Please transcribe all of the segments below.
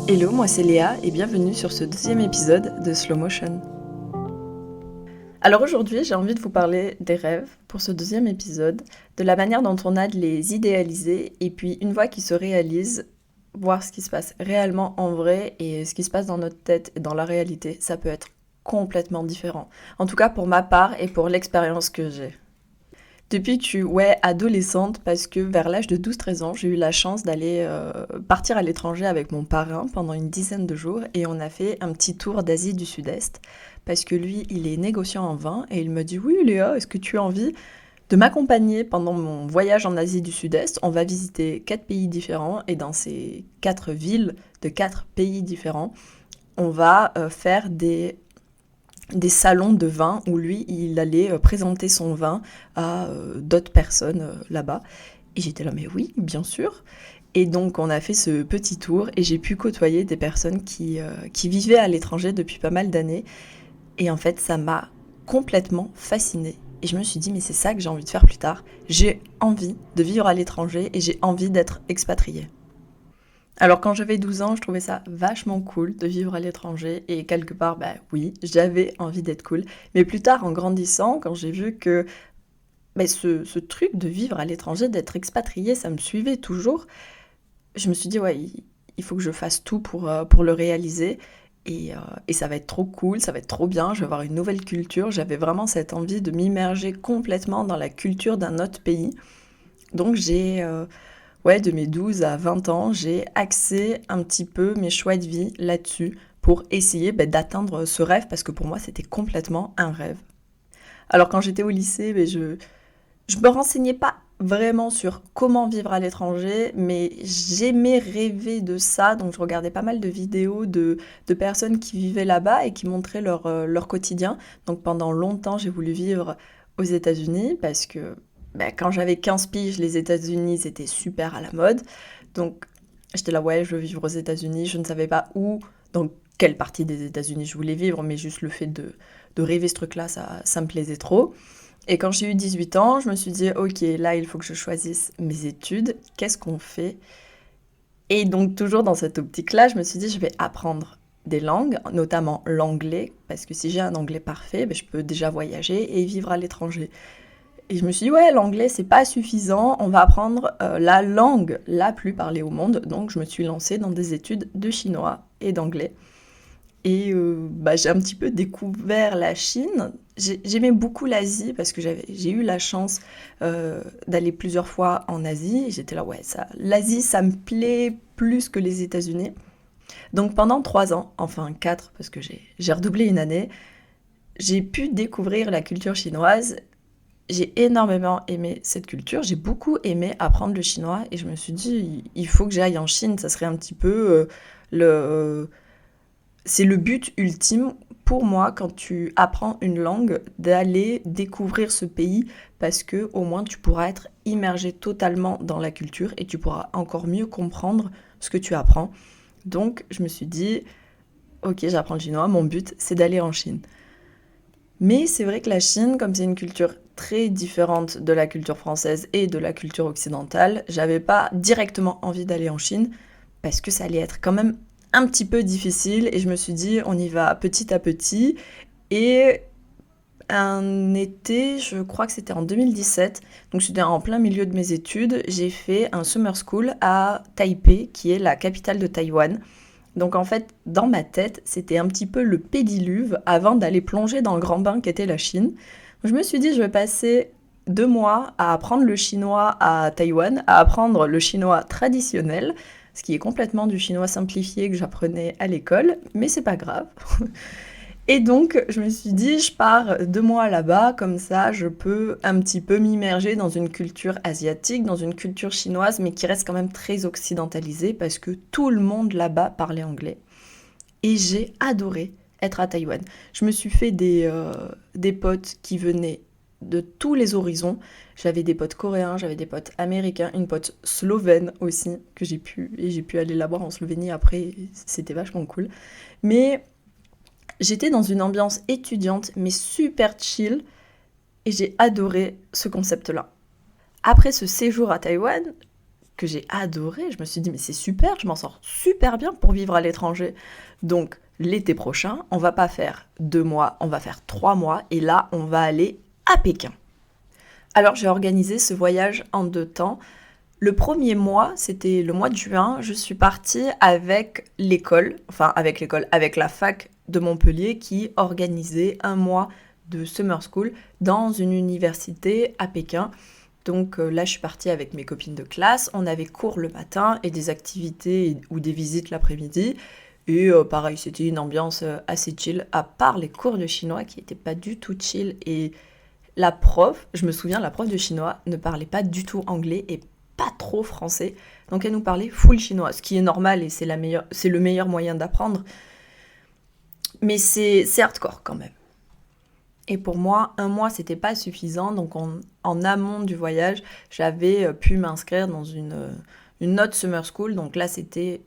Hello, moi c'est Léa et bienvenue sur ce deuxième épisode de Slow Motion. Alors aujourd'hui, j'ai envie de vous parler des rêves pour ce deuxième épisode, de la manière dont on a de les idéaliser et puis une fois qu'ils se réalisent, voir ce qui se passe réellement en vrai et ce qui se passe dans notre tête et dans la réalité, ça peut être complètement différent. En tout cas pour ma part et pour l'expérience que j'ai. Depuis que je suis adolescente, parce que vers l'âge de 12-13 ans, j'ai eu la chance d'aller partir à l'étranger avec mon parrain pendant une dizaine de jours et on a fait un petit tour d'Asie du Sud-Est parce que lui, il est négociant en vin et il me dit «Oui Léa, est-ce que tu as envie de m'accompagner pendant mon voyage en Asie du Sud-Est? On va visiter 4 pays différents et dans ces 4 villes de 4 pays différents, on va faire des salons de vin où lui, il allait présenter son vin à d'autres personnes là-bas. Et j'étais là, mais oui, bien sûr. Et donc, on a fait ce petit tour et j'ai pu côtoyer des personnes qui vivaient à l'étranger depuis pas mal d'années. Et en fait, ça m'a complètement fascinée. Et je me suis dit, mais c'est ça que j'ai envie de faire plus tard. J'ai envie de vivre à l'étranger et j'ai envie d'être expatriée. Alors quand j'avais 12 ans, je trouvais ça vachement cool de vivre à l'étranger et quelque part, oui, j'avais envie d'être cool. Mais plus tard, en grandissant, quand j'ai vu que ce truc de vivre à l'étranger, d'être expatrié, ça me suivait toujours, je me suis dit, ouais, il faut que je fasse tout pour le réaliser. Et ça va être trop cool, ça va être trop bien, je vais avoir une nouvelle culture. J'avais vraiment cette envie de m'immerger complètement dans la culture d'un autre pays. Donc de mes 12 à 20 ans, j'ai axé un petit peu mes choix de vie là-dessus pour essayer d'atteindre ce rêve parce que pour moi, c'était complètement un rêve. Alors quand j'étais au lycée, je me renseignais pas vraiment sur comment vivre à l'étranger, mais j'aimais rêver de ça, donc je regardais pas mal de vidéos de personnes qui vivaient là-bas et qui montraient leur quotidien. Donc pendant longtemps, j'ai voulu vivre aux États-Unis parce que quand j'avais 15 piges, les États-Unis c'était super à la mode. Donc j'étais là, ouais, je veux vivre aux États-Unis. Je ne savais pas où, dans quelle partie des États-Unis je voulais vivre, mais juste le fait de rêver ce truc-là, ça me plaisait trop. Et quand j'ai eu 18 ans, je me suis dit, ok, là, il faut que je choisisse mes études. Qu'est-ce qu'on fait? Et donc, toujours dans cette optique-là, je me suis dit, je vais apprendre des langues, notamment l'anglais, parce que si j'ai un anglais parfait, je peux déjà voyager et vivre à l'étranger. Et je me suis dit, ouais, l'anglais, c'est pas suffisant, on va apprendre la langue la plus parlée au monde. Donc, je me suis lancée dans des études de chinois et d'anglais. Et j'ai un petit peu découvert la Chine. J'aimais beaucoup l'Asie parce que j'ai eu la chance d'aller plusieurs fois en Asie. Et j'étais là, ouais, l'Asie, ça me plaît plus que les États-Unis. Donc pendant 3 ans, enfin 4, parce que j'ai redoublé une année, j'ai pu découvrir la culture chinoise. J'ai énormément aimé cette culture, j'ai beaucoup aimé apprendre le chinois et je me suis dit, il faut que j'aille en Chine, ça serait un petit peu c'est le but ultime pour moi quand tu apprends une langue d'aller découvrir ce pays parce que au moins tu pourras être immergé totalement dans la culture et tu pourras encore mieux comprendre ce que tu apprends. Donc je me suis dit, ok, j'apprends le chinois, mon but c'est d'aller en Chine. Mais c'est vrai que la Chine, comme c'est une culture très différente de la culture française et de la culture occidentale, j'avais pas directement envie d'aller en Chine parce que ça allait être quand même un petit peu difficile et je me suis dit on y va petit à petit. Et un été, je crois que c'était en 2017, donc j'étais en plein milieu de mes études, j'ai fait un summer school à Taipei qui est la capitale de Taïwan. Donc en fait, dans ma tête, c'était un petit peu le pédiluve avant d'aller plonger dans le grand bain qu'était la Chine. Je me suis dit, je vais passer 2 mois à apprendre le chinois à Taïwan, à apprendre le chinois traditionnel, ce qui est complètement du chinois simplifié que j'apprenais à l'école, mais c'est pas grave. Et donc, je me suis dit, je pars 2 mois là-bas, comme ça, je peux un petit peu m'immerger dans une culture asiatique, dans une culture chinoise, mais qui reste quand même très occidentalisée, parce que tout le monde là-bas parlait anglais. Et j'ai adoré être à Taïwan. Je me suis fait des potes qui venaient de tous les horizons. J'avais des potes coréens, j'avais des potes américains, une pote slovène aussi, que j'ai pu aller la voir en Slovénie après, c'était vachement cool. Mais j'étais dans une ambiance étudiante, mais super chill, et j'ai adoré ce concept-là. Après ce séjour à Taïwan, que j'ai adoré. Je me suis dit, mais c'est super, je m'en sors super bien pour vivre à l'étranger. Donc, l'été prochain, on va pas faire 2 mois, on va faire 3 mois. Et là, on va aller à Pékin. Alors, j'ai organisé ce voyage en 2 temps. Le premier mois, c'était le mois de juin, je suis partie avec avec la fac de Montpellier qui organisait un mois de summer school dans une université à Pékin. Donc là, je suis partie avec mes copines de classe. On avait cours le matin et des activités ou des visites l'après-midi. Et pareil, c'était une ambiance assez chill, à part les cours de chinois qui n'étaient pas du tout chill. Et la prof, je me souviens, la prof de chinois ne parlait pas du tout anglais et pas trop français. Donc elle nous parlait full chinois, ce qui est normal et c'est le meilleur moyen d'apprendre. Mais c'est hardcore quand même. Et pour moi, 1 mois, c'était pas suffisant. Donc en amont du voyage, j'avais pu m'inscrire dans une autre summer school. Donc là, c'était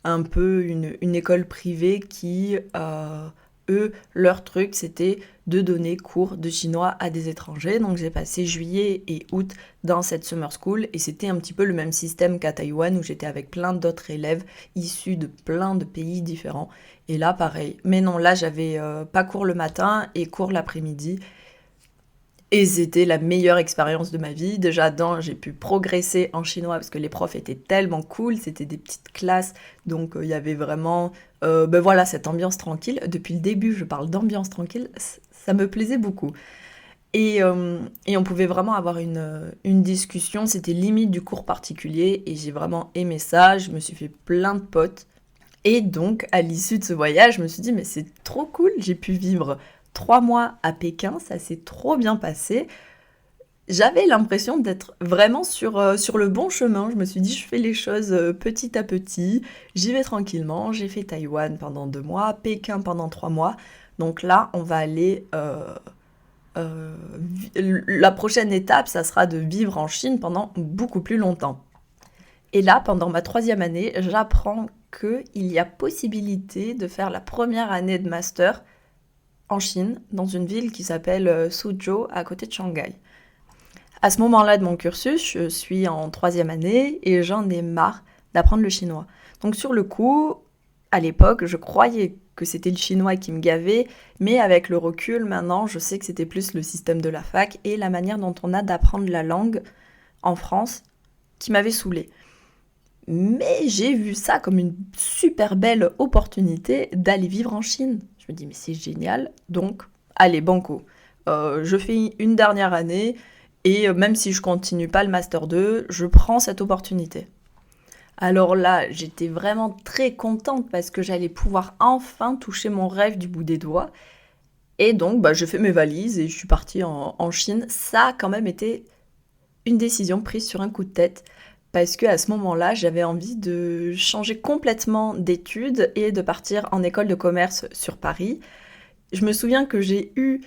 un peu une école privée qui, eux, leur truc, c'était de donner cours de chinois à des étrangers. Donc j'ai passé juillet et août dans cette summer school et c'était un petit peu le même système qu'à Taïwan où j'étais avec plein d'autres élèves issus de plein de pays différents. Et là, pareil. Mais non, là, j'avais pas cours le matin et cours l'après-midi. Et c'était la meilleure expérience de ma vie. Déjà, j'ai pu progresser en chinois parce que les profs étaient tellement cool. C'était des petites classes. Donc, il y avait vraiment cette ambiance tranquille. Depuis le début, je parle d'ambiance tranquille. Ça me plaisait beaucoup. Et on pouvait vraiment avoir une discussion. C'était limite du cours particulier. Et j'ai vraiment aimé ça. Je me suis fait plein de potes. Et donc, à l'issue de ce voyage, je me suis dit, mais c'est trop cool. J'ai pu vivre 3 mois à Pékin, ça s'est trop bien passé. J'avais l'impression d'être vraiment sur le bon chemin. Je me suis dit, je fais les choses petit à petit, j'y vais tranquillement. J'ai fait Taïwan pendant 2 mois, Pékin pendant 3 mois. Donc là, on va aller... la prochaine étape, ça sera de vivre en Chine pendant beaucoup plus longtemps. Et là, pendant ma 3e année, j'apprends qu'il y a possibilité de faire la première année de master en Chine, dans une ville qui s'appelle Suzhou, à côté de Shanghai. À ce moment-là de mon cursus, je suis en 3e année et j'en ai marre d'apprendre le chinois. Donc sur le coup, à l'époque, je croyais que c'était le chinois qui me gavait, mais avec le recul, maintenant, je sais que c'était plus le système de la fac et la manière dont on a d'apprendre la langue en France qui m'avait saoulée. Mais j'ai vu ça comme une super belle opportunité d'aller vivre en Chine. Je me dis, mais c'est génial, donc allez, banco. Je fais une dernière année et même si je continue pas le Master 2, je prends cette opportunité. Alors là, j'étais vraiment très contente parce que j'allais pouvoir enfin toucher mon rêve du bout des doigts. Et donc, je fais mes valises et je suis partie en Chine. Ça a quand même été une décision prise sur un coup de tête. Parce qu'à ce moment-là, j'avais envie de changer complètement d'études et de partir en école de commerce sur Paris. Je me souviens que j'ai eu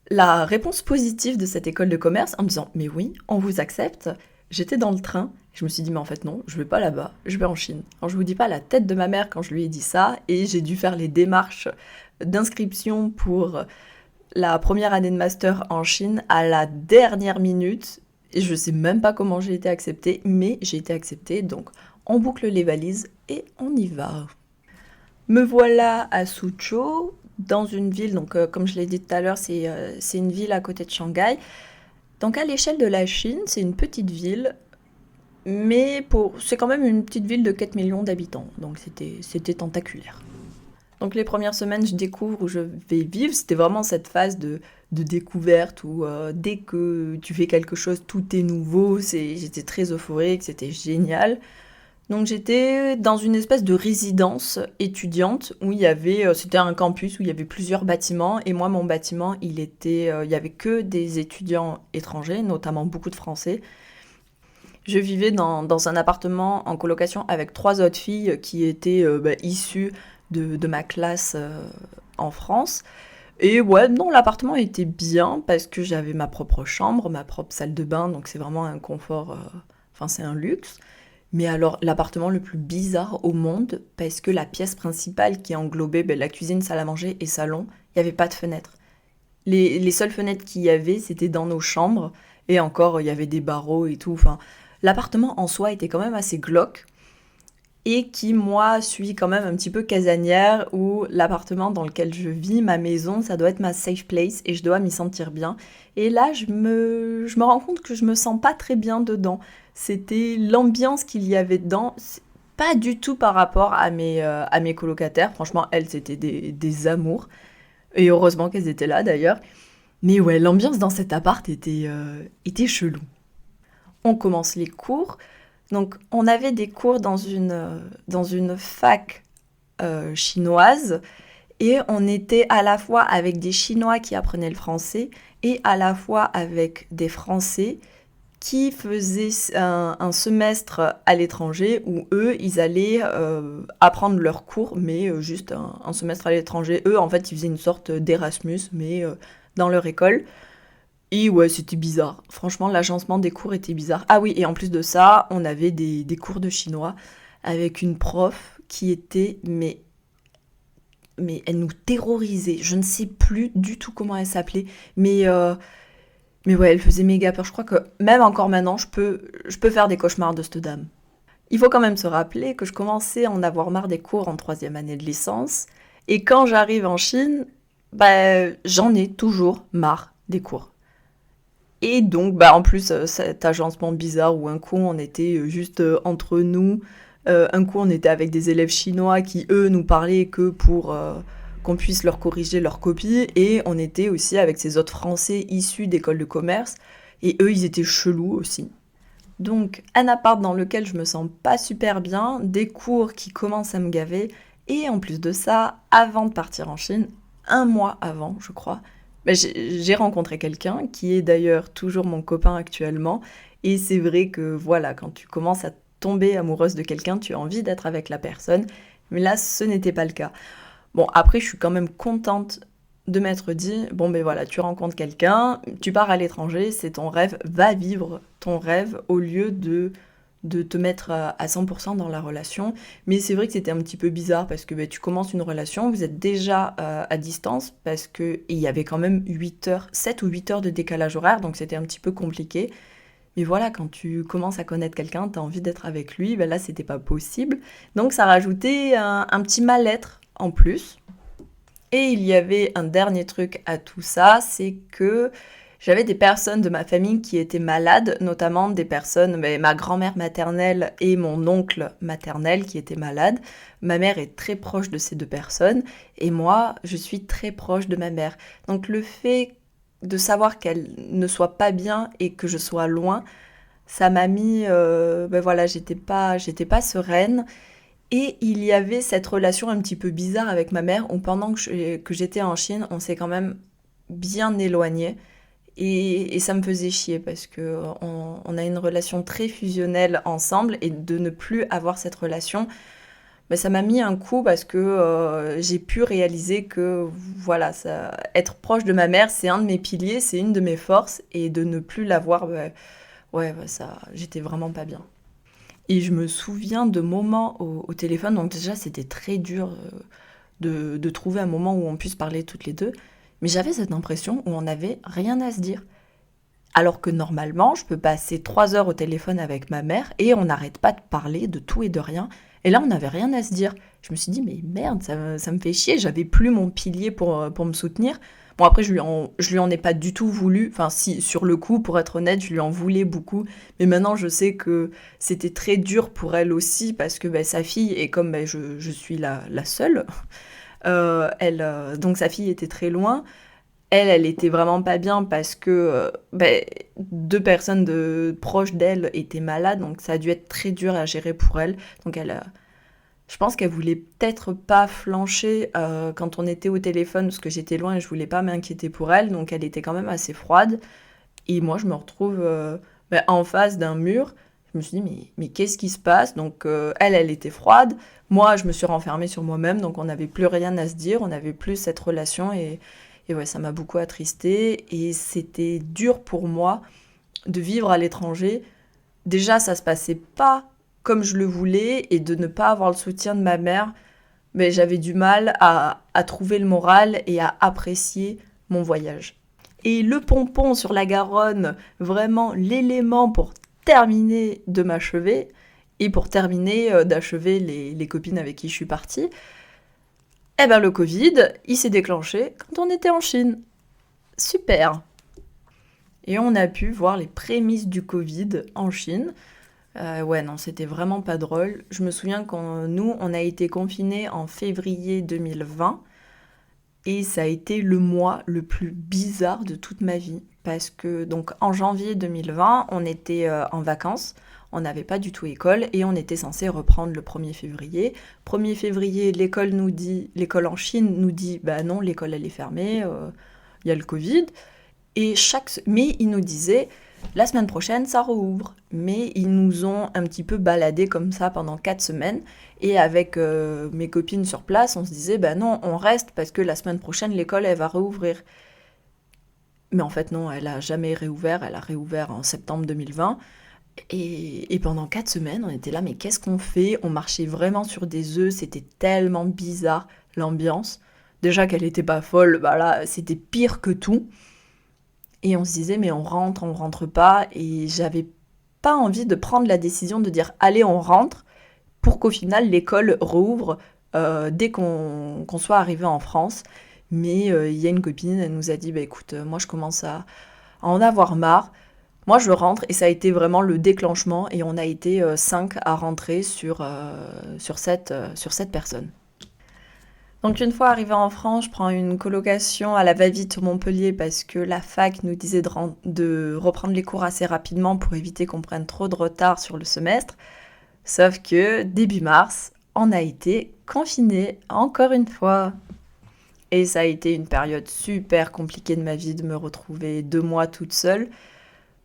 la réponse positive de cette école de commerce en me disant « Mais oui, on vous accepte ». J'étais dans le train, je me suis dit « Mais en fait non, je vais pas là-bas, je vais en Chine ». Alors je vous dis pas la tête de ma mère quand je lui ai dit ça, et j'ai dû faire les démarches d'inscription pour la première année de master en Chine à la dernière minute. Et je sais même pas comment j'ai été acceptée, mais j'ai été acceptée, donc on boucle les valises et on y va. Me voilà à Suzhou, dans une ville, donc comme je l'ai dit tout à l'heure, c'est une ville à côté de Shanghai. Donc à l'échelle de la Chine, c'est une petite ville, mais c'est quand même une petite ville de 4 millions d'habitants, donc c'était tentaculaire. Donc les premières semaines, je découvre où je vais vivre. C'était vraiment cette phase de découverte où dès que tu fais quelque chose, tout est nouveau. J'étais très euphorique, c'était génial. Donc j'étais dans une espèce de résidence étudiante où c'était un campus où il y avait plusieurs bâtiments. Et moi, mon bâtiment, il y avait que des étudiants étrangers, notamment beaucoup de Français. Je vivais dans un appartement en colocation avec 3 autres filles qui étaient issues de ma classe en France. Et ouais, non, l'appartement était bien parce que j'avais ma propre chambre, ma propre salle de bain, donc c'est vraiment un confort, c'est un luxe. Mais alors, l'appartement le plus bizarre au monde, parce que la pièce principale qui englobait la cuisine, salle à manger et salon, il n'y avait pas de fenêtre. Les seules fenêtres qu'il y avait, c'était dans nos chambres, et encore, il y avait des barreaux et tout, l'appartement en soi était quand même assez glauque, et qui, moi, suis quand même un petit peu casanière, où l'appartement dans lequel je vis, ma maison, ça doit être ma safe place, et je dois m'y sentir bien. Et là, je me rends compte que je me sens pas très bien dedans. C'était l'ambiance qu'il y avait dedans, pas du tout par rapport à mes colocataires. Franchement, elles, c'était des amours. Et heureusement qu'elles étaient là, d'ailleurs. Mais ouais, l'ambiance dans cet appart était chelou. On commence les cours. Donc, on avait des cours dans une fac chinoise, et on était à la fois avec des Chinois qui apprenaient le français et à la fois avec des Français qui faisaient un semestre à l'étranger où eux, ils allaient apprendre leurs cours, mais juste un semestre à l'étranger. Eux, en fait, ils faisaient une sorte d'Erasmus, mais dans leur école. Et ouais, c'était bizarre. Franchement, l'agencement des cours était bizarre. Ah oui, et en plus de ça, on avait des cours de chinois avec une prof qui était, mais elle nous terrorisait. Je ne sais plus du tout comment elle s'appelait, mais ouais, elle faisait méga peur. Je crois que même encore maintenant, je peux faire des cauchemars de cette dame. Il faut quand même se rappeler que je commençais à en avoir marre des cours en troisième année de licence. Et quand j'arrive en Chine, bah, j'en ai toujours marre des cours. Et donc, bah, en plus, cet agencement bizarre où un coup on était juste entre nous, un coup on était avec des élèves chinois qui eux nous parlaient que pour qu'on puisse leur corriger leurs copies, et on était aussi avec ces autres Français issus d'écoles de commerce, et eux ils étaient chelous aussi. Donc, un appart dans lequel je me sens pas super bien, des cours qui commencent à me gaver, et en plus de ça, avant de partir en Chine, un mois avant, je crois, ben, j'ai rencontré quelqu'un qui est d'ailleurs toujours mon copain actuellement. Et c'est vrai que voilà, quand tu commences à tomber amoureuse de quelqu'un, tu as envie d'être avec la personne. Mais là, ce n'était pas le cas. Bon, après, je suis quand même contente de m'être dit, bon ben voilà, tu rencontres quelqu'un, tu pars à l'étranger, c'est ton rêve, va vivre ton rêve au lieu de te mettre à 100% dans la relation. Mais c'est vrai que c'était un petit peu bizarre parce que ben, tu commences une relation, vous êtes déjà à distance parce que il y avait quand même 8 heures, 7 ou 8 heures de décalage horaire, donc c'était un petit peu compliqué. Mais voilà, quand tu commences à connaître quelqu'un, tu as envie d'être avec lui, ben là c'était pas possible. Donc ça rajoutait un petit mal-être en plus. Et il y avait un dernier truc à tout ça, c'est que j'avais des personnes de ma famille qui étaient malades, notamment des personnes, mais ma grand-mère maternelle et mon oncle maternel qui étaient malades. Ma mère est très proche de ces deux personnes, et moi, je suis très proche de ma mère. Donc le fait de savoir qu'elle ne soit pas bien et que je sois loin, ça m'a mis, ben voilà, j'étais pas sereine. Et il y avait cette relation un petit peu bizarre avec ma mère, où pendant que j'étais en Chine, on s'est quand même bien éloigné. Et ça me faisait chier parce que on a une relation très fusionnelle ensemble, et de ne plus avoir cette relation, ben, ça m'a mis un coup parce que j'ai pu réaliser que voilà, être proche de ma mère, c'est un de mes piliers, c'est une de mes forces, et de ne plus l'avoir, ben, ouais, ben, ça, j'étais vraiment pas bien. Et je me souviens de moments au téléphone, donc déjà c'était très dur de trouver un moment où on puisse parler toutes les deux, mais j'avais cette impression où on n'avait rien à se dire. Alors que normalement, je peux passer 3 heures au téléphone avec ma mère et on n'arrête pas de parler de tout et de rien. Et là, on n'avait rien à se dire. Je me suis dit, mais merde, ça me fait chier, j'avais plus mon pilier pour me soutenir. Bon, après, je lui en ai pas du tout voulu. Enfin, si, sur le coup, pour être honnête, je lui en voulais beaucoup. Mais maintenant, je sais que c'était très dur pour elle aussi parce que ben, sa fille, et comme ben, je suis la seule, donc sa fille était très loin. Elle était vraiment pas bien parce que ben, deux personnes proches d'elle étaient malades, donc ça a dû être très dur à gérer pour elle. Donc je pense qu'elle voulait peut-être pas flancher quand on était au téléphone parce que j'étais loin et je voulais pas m'inquiéter pour elle, donc elle était quand même assez froide. Et moi, je me retrouve ben, en face d'un mur. Je me suis dit, mais qu'est-ce qui se passe? Donc, elle était froide. Moi, je me suis renfermée sur moi-même. Donc, on n'avait plus rien à se dire. On n'avait plus cette relation. Et ouais, ça m'a beaucoup attristée. Et c'était dur pour moi de vivre à l'étranger. Déjà, ça se passait pas comme je le voulais. Et de ne pas avoir le soutien de ma mère, mais j'avais du mal à trouver le moral et à apprécier mon voyage. Et le pompon sur la Garonne, vraiment l'élément pour terminer de m'achever et pour terminer d'achever les copines avec qui je suis partie, eh ben le Covid, il s'est déclenché quand on était en Chine. Super. Et on a pu voir les prémices du Covid en Chine. Ouais, non, c'était vraiment pas drôle. Je me souviens on a été confinés en février 2020 et ça a été le mois le plus bizarre de toute ma vie. Parce que, donc, en janvier 2020, on était en vacances, on n'avait pas du tout école et on était censé reprendre le 1er février. 1er février, l'école en Chine nous dit, bah non, l'école elle est fermée, il y a le Covid. Mais ils nous disaient, la semaine prochaine, ça rouvre. Mais ils nous ont un petit peu baladés comme ça pendant 4 semaines. Et avec mes copines sur place, on se disait, ben non, on reste parce que la semaine prochaine, l'école, elle va réouvrir. Mais en fait, non, elle a jamais réouvert. Elle a réouvert en septembre 2020. Et pendant 4 semaines, on était là, mais qu'est-ce qu'on fait? On marchait vraiment sur des œufs. C'était tellement bizarre, l'ambiance. Déjà qu'elle était pas folle, bah là, c'était pire que tout. Et on se disait, mais on rentre pas. Et j'avais pas envie de prendre la décision de dire, allez, on rentre, pour qu'au final, l'école rouvre dès qu'on soit arrivé en France. Mais il y a une copine, elle nous a dit, bah écoute, moi je commence à en avoir marre. Moi je rentre et ça a été vraiment le déclenchement. Et on a été 5 à rentrer sur 7 personnes. Donc une fois arrivée en France, je prends une colocation à la va-vite sur Montpellier parce que la fac nous disait de reprendre les cours assez rapidement pour éviter qu'on prenne trop de retard sur le semestre. Sauf que début mars, on a été confinés encore une fois. Et ça a été une période super compliquée de ma vie de me retrouver 2 mois toute seule.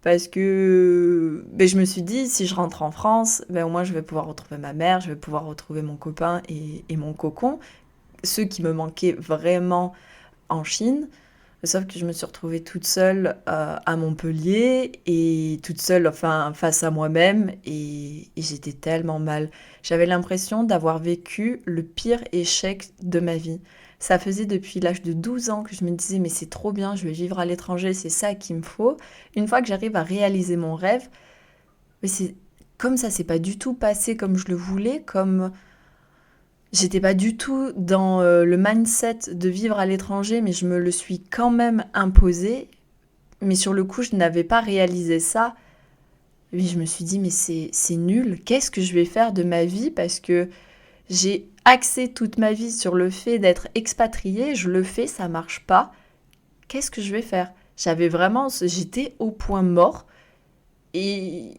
Parce que je me suis dit, si je rentre en France, au moins je vais pouvoir retrouver ma mère, je vais pouvoir retrouver mon copain et mon cocon. Ceux qui me manquaient vraiment en Chine. Sauf que je me suis retrouvée toute seule à Montpellier et toute seule enfin, face à moi-même et j'étais tellement mal. J'avais l'impression d'avoir vécu le pire échec de ma vie. Ça faisait depuis l'âge de 12 ans que je me disais mais c'est trop bien, je vais vivre à l'étranger, c'est ça qu'il me faut. Une fois que j'arrive à réaliser mon rêve, mais c'est comme ça s'est pas du tout passé comme je le voulais, comme j'étais pas du tout dans le mindset de vivre à l'étranger, mais je me le suis quand même imposé. Mais sur le coup, je n'avais pas réalisé ça. Et je me suis dit, mais c'est nul. Qu'est-ce que je vais faire de ma vie? Parce que j'ai axé toute ma vie sur le fait d'être expatriée. Je le fais, ça marche pas. Qu'est-ce que je vais faire? J'étais au point mort. Et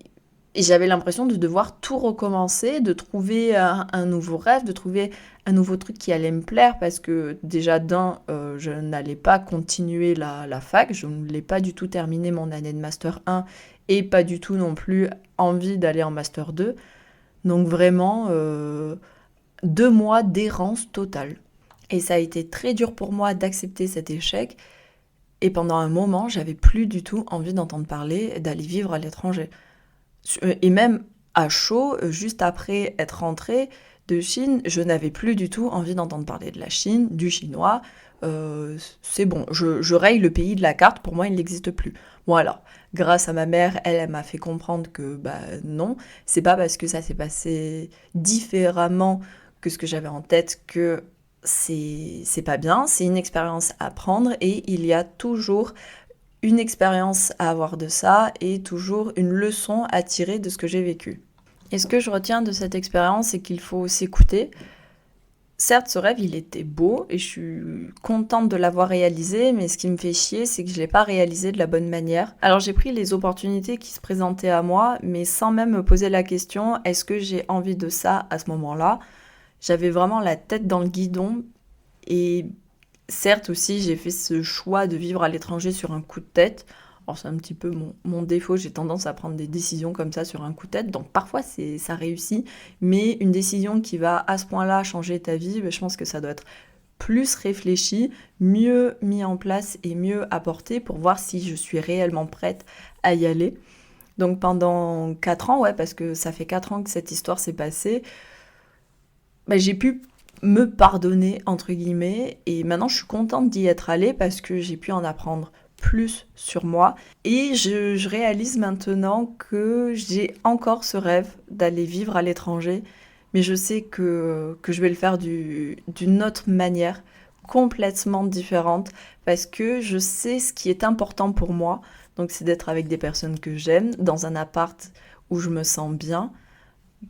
j'avais l'impression de devoir tout recommencer, de trouver un nouveau rêve, de trouver un nouveau truc qui allait me plaire, parce que déjà je n'allais pas continuer la fac, je ne l'ai pas du tout terminé mon année de Master 1, et pas du tout non plus envie d'aller en Master 2. Donc vraiment, 2 mois d'errance totale. Et ça a été très dur pour moi d'accepter cet échec, et pendant un moment, j'avais plus du tout envie d'entendre parler d'aller vivre à l'étranger. Et même à chaud, juste après être rentrée de Chine, je n'avais plus du tout envie d'entendre parler de la Chine, du chinois. C'est bon, je raye le pays de la carte, pour moi il n'existe plus. Bon alors, grâce à ma mère, elle m'a fait comprendre que non, c'est pas parce que ça s'est passé différemment que ce que j'avais en tête que c'est pas bien, c'est une expérience à prendre et il y a toujours une expérience à avoir de ça et toujours une leçon à tirer de ce que j'ai vécu. Et ce que je retiens de cette expérience, c'est qu'il faut s'écouter. Certes, ce rêve, il était beau et je suis contente de l'avoir réalisé, mais ce qui me fait chier, c'est que je ne l'ai pas réalisé de la bonne manière. Alors j'ai pris les opportunités qui se présentaient à moi, mais sans même me poser la question, est-ce que j'ai envie de ça à ce moment-là? J'avais vraiment la tête dans le guidon et certes aussi, j'ai fait ce choix de vivre à l'étranger sur un coup de tête. Alors c'est un petit peu mon défaut, j'ai tendance à prendre des décisions comme ça sur un coup de tête, donc parfois ça réussit, mais une décision qui va à ce point-là changer ta vie, je pense que ça doit être plus réfléchi, mieux mis en place et mieux apporté pour voir si je suis réellement prête à y aller. Donc pendant 4 ans, ouais, parce que ça fait 4 ans que cette histoire s'est passée, j'ai pu me pardonner, entre guillemets, et maintenant je suis contente d'y être allée parce que j'ai pu en apprendre plus sur moi. Et je réalise maintenant que j'ai encore ce rêve d'aller vivre à l'étranger, mais je sais que je vais le faire d'une autre manière, complètement différente, parce que je sais ce qui est important pour moi. Donc c'est d'être avec des personnes que j'aime, dans un appart où je me sens bien,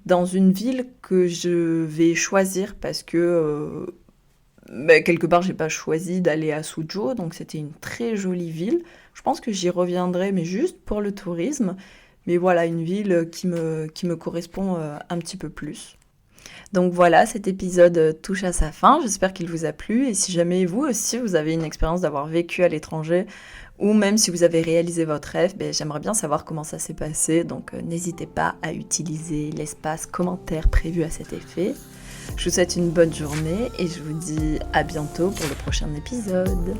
dans une ville que je vais choisir parce que quelque part j'ai pas choisi d'aller à Suzhou, donc c'était une très jolie ville. Je pense que j'y reviendrai, mais juste pour le tourisme. Mais voilà, une ville qui me correspond un petit peu plus. Donc voilà, cet épisode touche à sa fin. J'espère qu'il vous a plu. Et si jamais vous aussi, vous avez une expérience d'avoir vécu à l'étranger, ou même si vous avez réalisé votre rêve, j'aimerais bien savoir comment ça s'est passé. Donc n'hésitez pas à utiliser l'espace commentaire prévu à cet effet. Je vous souhaite une bonne journée et je vous dis à bientôt pour le prochain épisode.